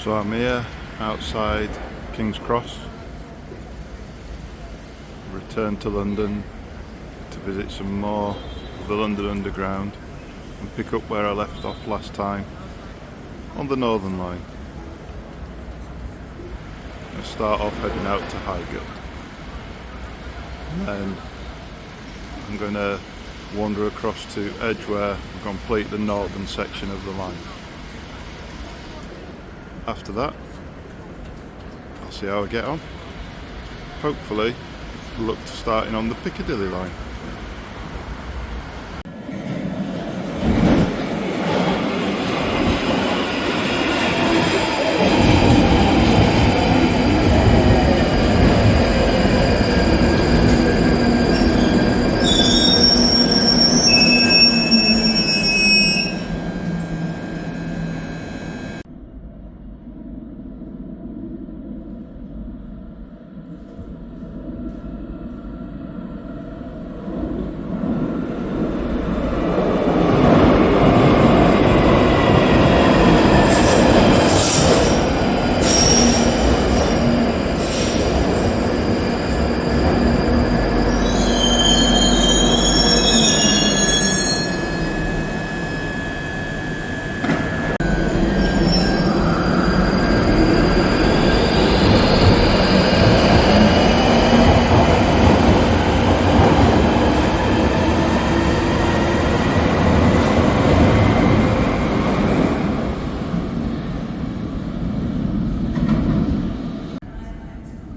So I'm here outside King's Cross, returned to London to visit some more of the London Underground and pick up where I left off last time on the Northern Line. I'm going to start off heading out to Highgate, and then I'm going to wander across to Edgware and complete the northern section of the line. After that, I'll see how I get on. Hopefully, look to starting on the Piccadilly Line.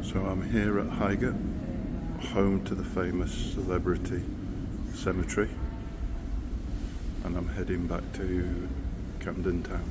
So I'm here at Highgate, home to the famous celebrity cemetery, and I'm heading back to Camden Town.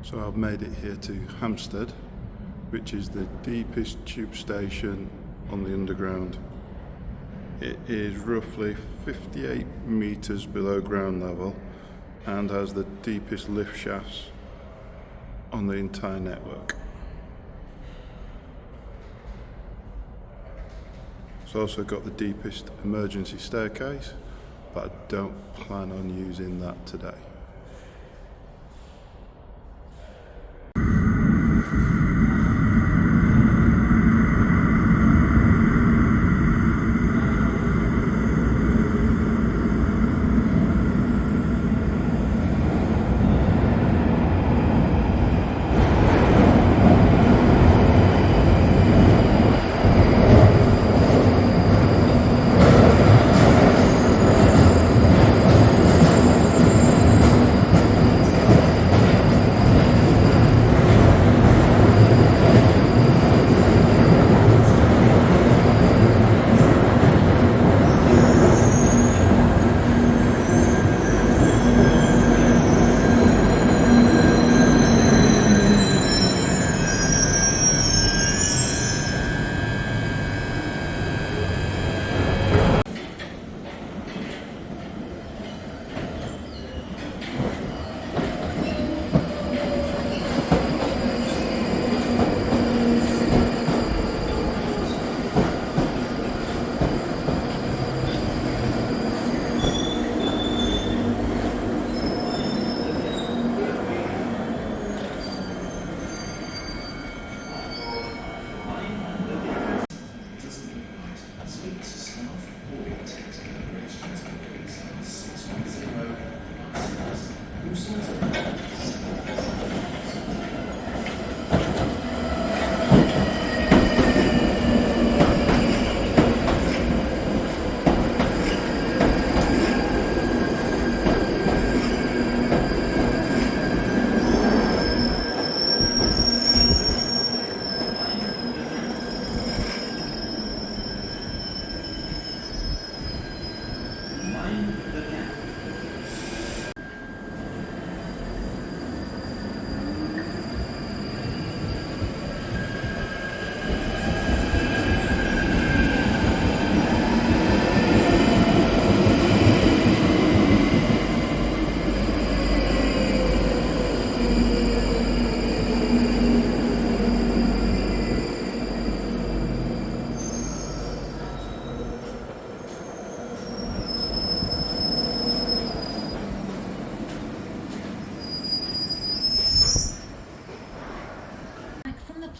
So I've made it here to Hampstead, which is the deepest tube station on the Underground. It is roughly 58 metres below ground level and has the deepest lift shafts on the entire network. It's also got the deepest emergency staircase, but I don't plan on using that today.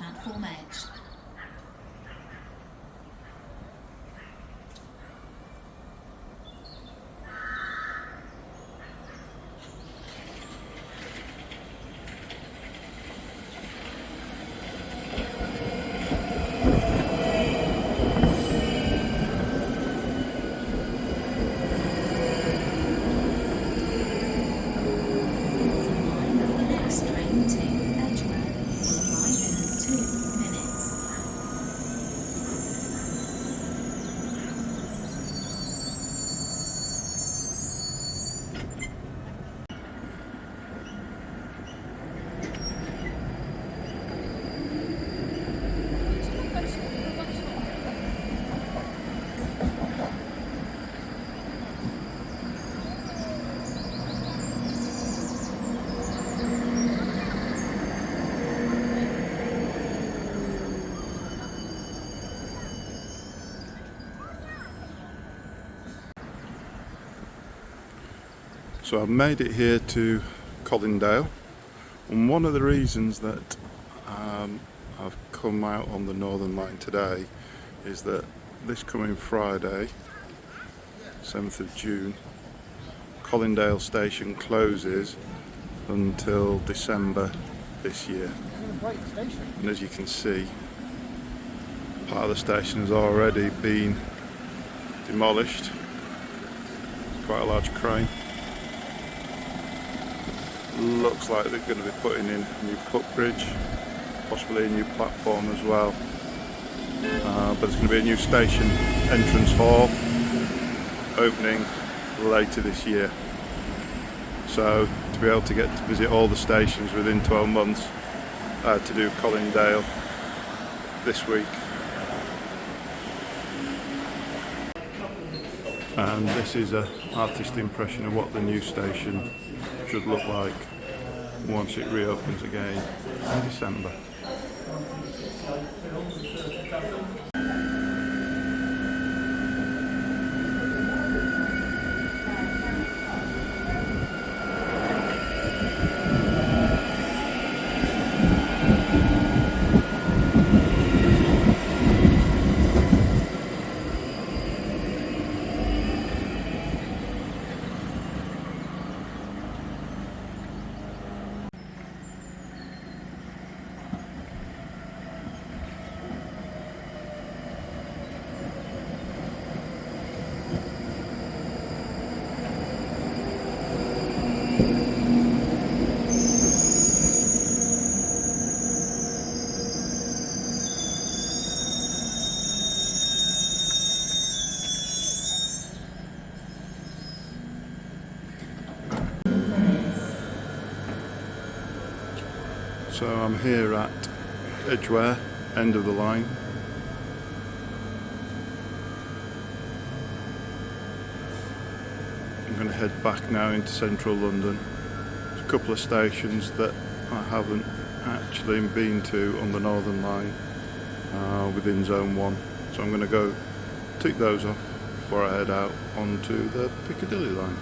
platform edge. So I've made it here to Colindale, and one of the reasons that I've come out on the Northern Line today is that this coming Friday, 7th of June, Colindale station closes until December this year. And as you can see, part of the station has already been demolished. Quite a large crane. Looks like they're going to be putting in a new footbridge, possibly a new platform as well. But there's going to be a new station entrance hall opening later this year. So to be able to get to visit all the stations within 12 months, I had to do Colindale this week. And this is an artist impression of what the new station should look like once it reopens again in December. So I'm here at Edgware, end of the line. I'm going to head back now into central London. There's a couple of stations that I haven't actually been to on the Northern Line within Zone 1. So I'm going to go tick those off before I head out onto the Piccadilly Line.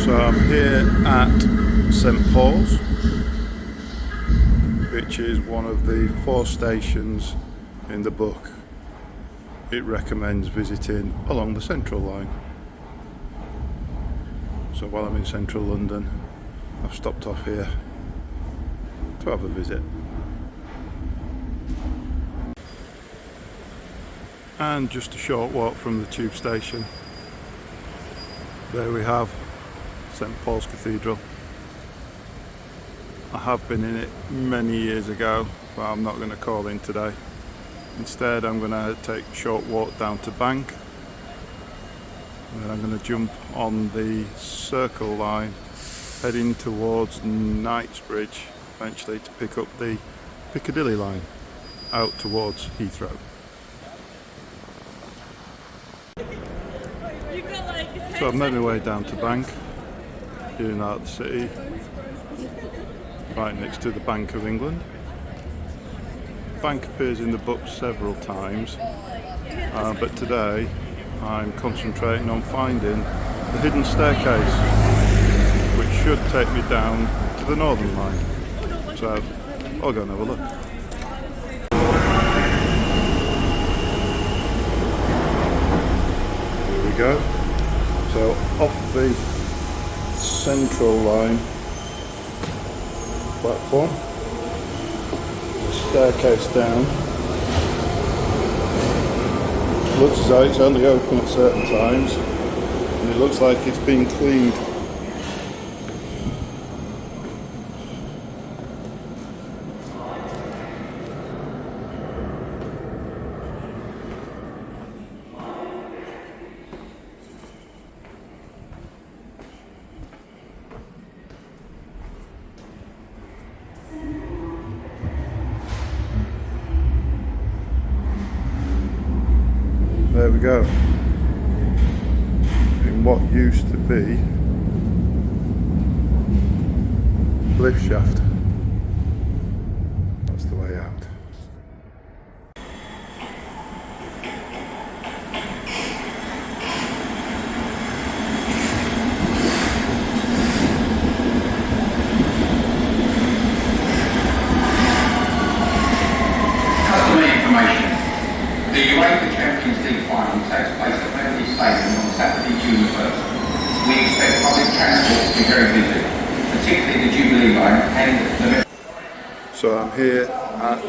So I'm here at St Paul's, which is one of the 4 stations in the book it recommends visiting along the Central Line. So while I'm in central London, I've stopped off here to have a visit. And just a short walk from the tube station. There we have St Paul's Cathedral. I have been in it many years ago, but I'm not going to call in today. Instead, I'm going to take a short walk down to Bank, and then I'm going to jump on the Circle line heading towards Knightsbridge eventually to pick up the Piccadilly Line out towards Heathrow. So I've made my way down to Bank, here in the city, right next to the Bank of England. Bank appears in the book several times, but today I'm concentrating on finding the hidden staircase, which should take me down to the Northern Line. So I'll go and have a look. Here we go. So off the Central Line platform, the staircase down. Looks as though it's only open at certain times, and it looks like it's been cleaned. There we go, in what used to be lift shaft. That's the way out. Customer information. The UEFA Champions League final takes place at Wembley Stadium on Saturday, June the 1st. We expect public transport to be very busy, particularly the Jubilee Line and the... So I'm here at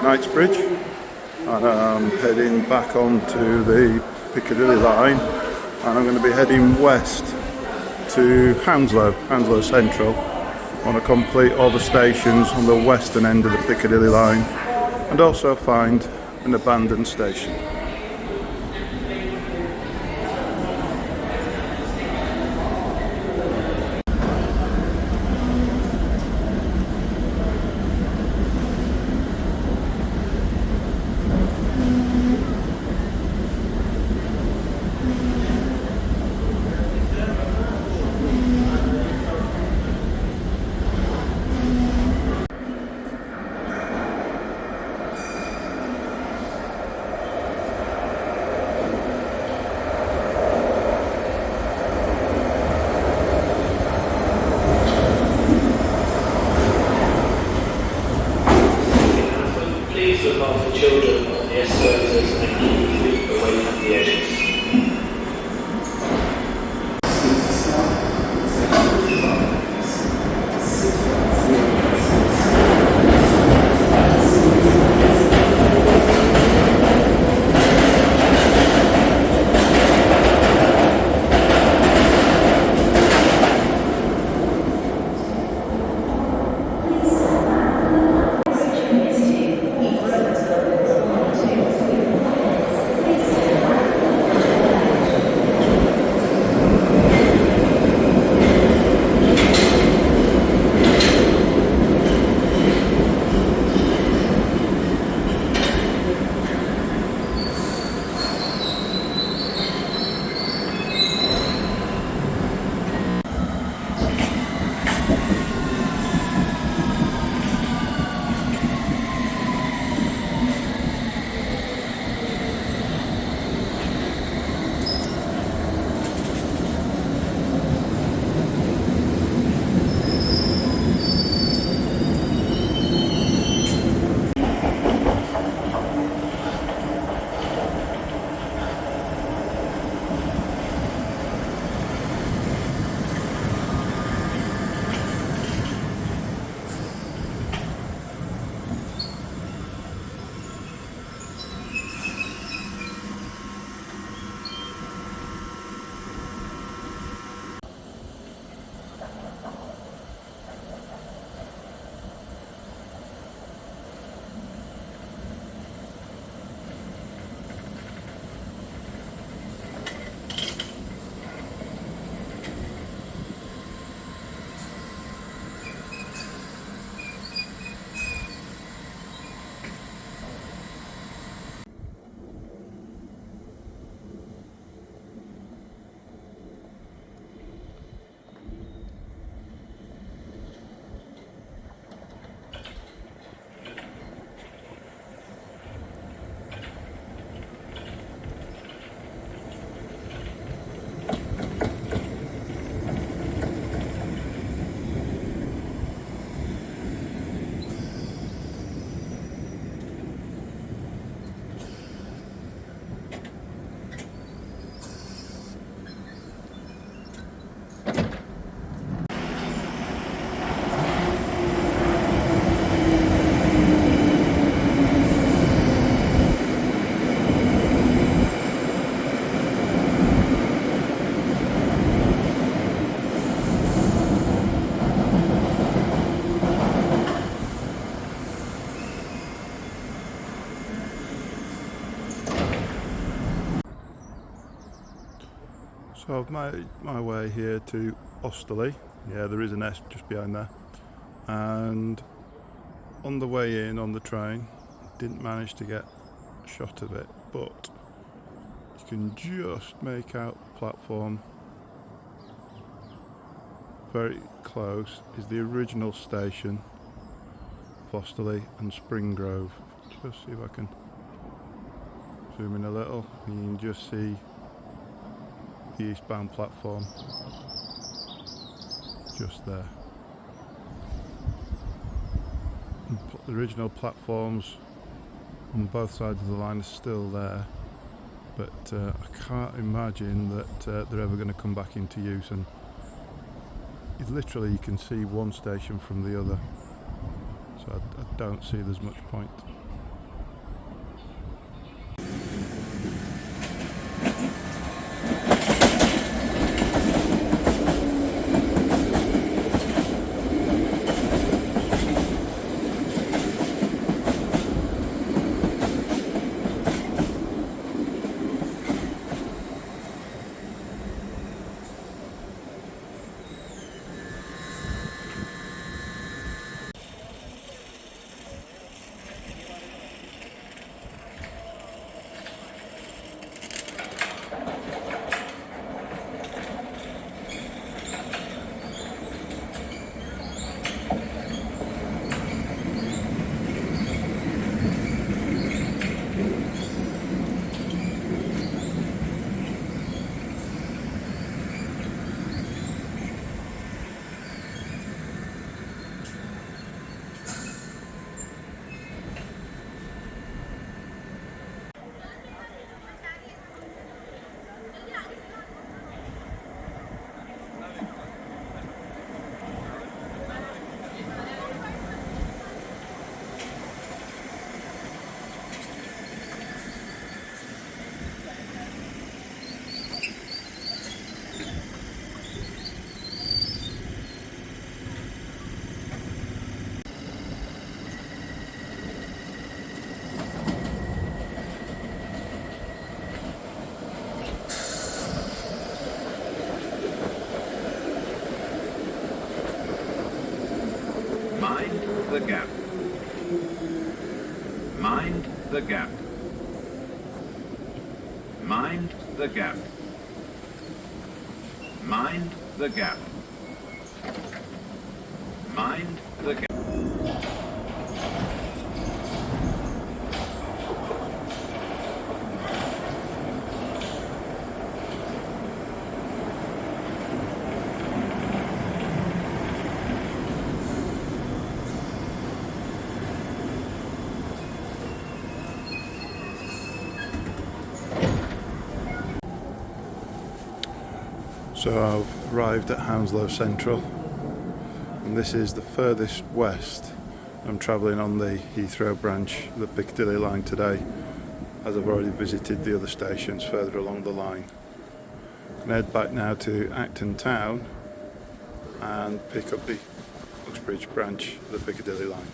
Knightsbridge, and I'm heading back onto the Piccadilly Line, and I'm going to be heading west to Hounslow Central. I want to complete all the stations on the western end of the Piccadilly Line, and also find an abandoned station. So I've made my way here to Osterley. Yeah, there is an S just behind there. And on the way in on the train, didn't manage to get a shot of it, but you can just make out the platform. Very close is the original station of Osterley and Springgrove. Just see if I can zoom in a little. You can just see the eastbound platform just there. And the original platforms on both sides of the line are still there, but I can't imagine that they're ever going to come back into use, and literally you can see one station from the other, so I don't see there's much point. the gap. Mind the gap. Mind the gap. Mind the gap. Mind the gap. So I've arrived at Hounslow Central, and this is the furthest west. I'm travelling on the Heathrow branch of the Piccadilly Line today, as I've already visited the other stations further along the line. I'm going to head back now to Acton Town and pick up the Uxbridge branch of the Piccadilly Line.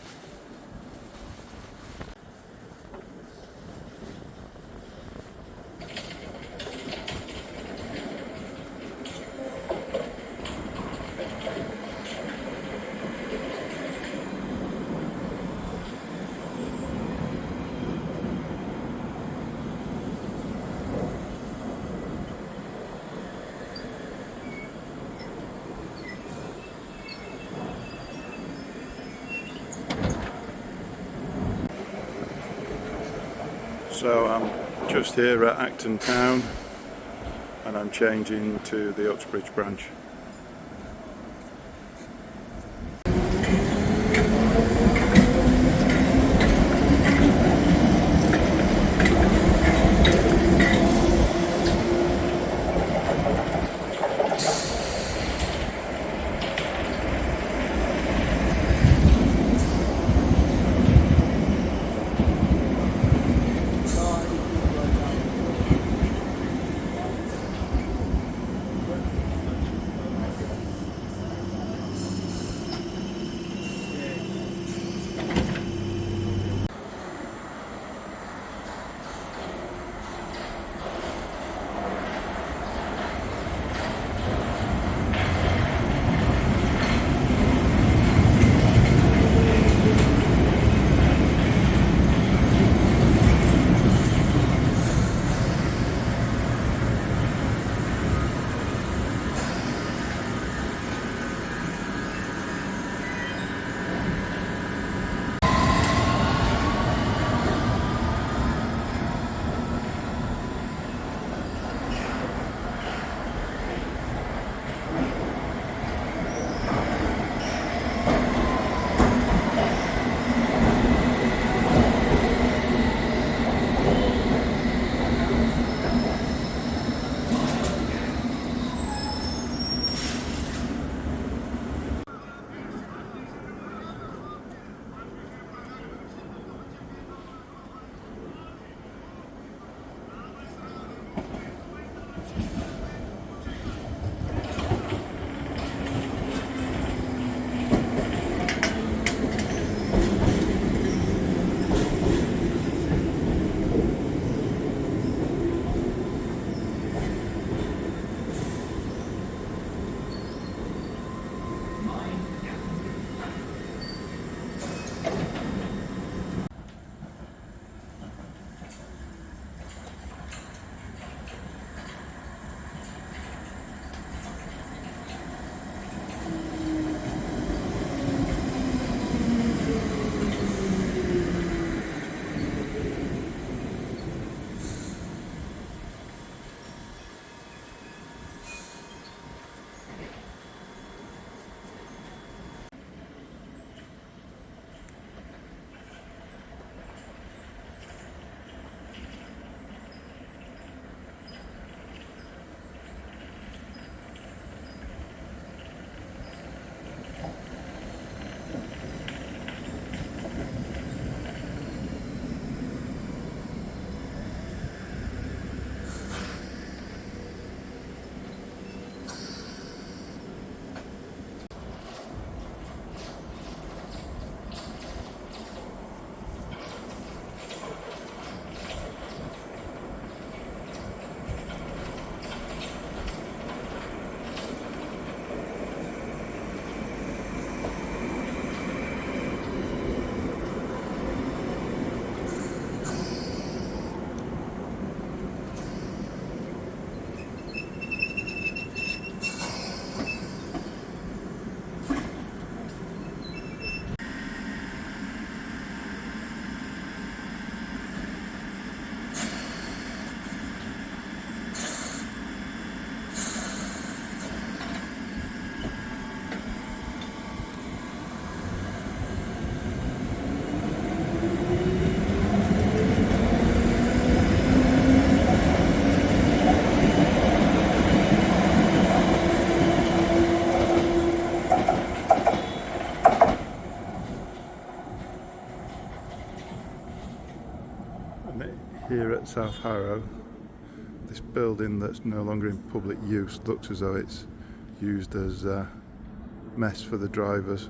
So I'm just here at Acton Town and I'm changing to the Uxbridge branch. at South Harrow, this building that's no longer in public use looks as though it's used as a mess for the drivers.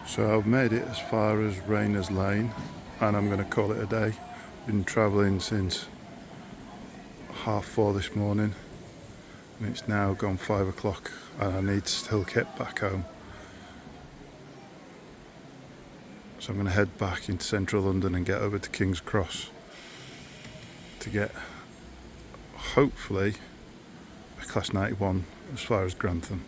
So I've made it as far as Rayners Lane and I'm going to call it a day. Been travelling since 4:30 this morning and it's now gone 5 o'clock and I need to still get back home. So I'm going to head back into central London and get over to King's Cross to get, hopefully, a Class 91 as far as Grantham.